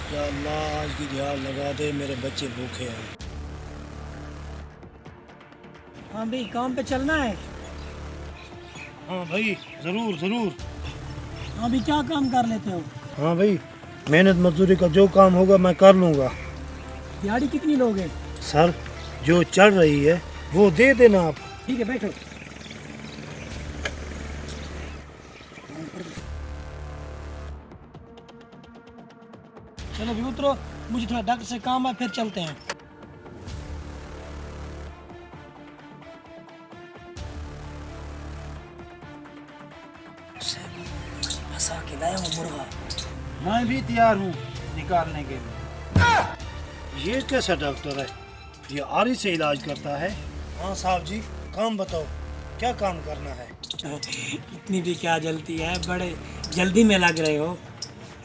या अल्लाह आज की दिहाड़ लगा दे, मेरे बच्चे भूखे हैं। हाँ भाई, काम पे चलना है। हाँ भाई, ज़रूर ज़रूर। हाँ भाई, क्या काम कर लेते हो? हाँ भाई, मेहनत मजदूरी का जो काम होगा मैं कर लूँगा। दिहाड़ी कितनी लोगे? सर, जो चढ़ रही है वो दे देना आप। ठीक है, बैठो। चलो भी उतरो, मुझे थोड़ा डॉक्टर से काम है, फिर चलते हैं। फंसा के लाया हूँ मुर्गा। मैं भी तैयार हूँ निकालने के लिए। ये कैसा डॉक्टर है? ये आरी से इलाज करता है? हाँ साहब जी, काम बताओ, क्या काम करना है? इतनी भी क्या जल्दी है, बड़े जल्दी में लग रहे हो।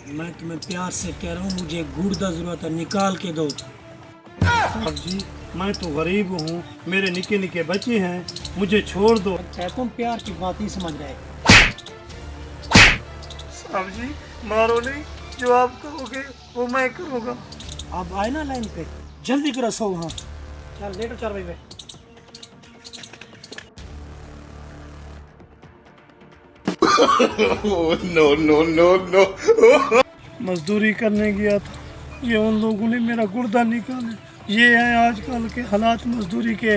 मैं तुम्हें प्यार से कह रहा हूँ, मुझे गुर्दा जरूरत है, निकाल के दो। साहब जी, मैं तो गरीब हूँ, मेरे निके निके बच्चे हैं, मुझे छोड़ दो। तुम प्यार की बात नहीं समझ रहे। साहब जी, मारो नहीं, जो आप कहोगे वो मैं करूँगा। आप आए ना लाइन पे, जल्दी करो। सो हाँ, चल लेटो 4 बजे। no, no, no, no. मजदूरी करने गया था, ये उन लोगों ने मेरा गुर्दा निकाला। ये है आजकल के हालात मजदूरी के।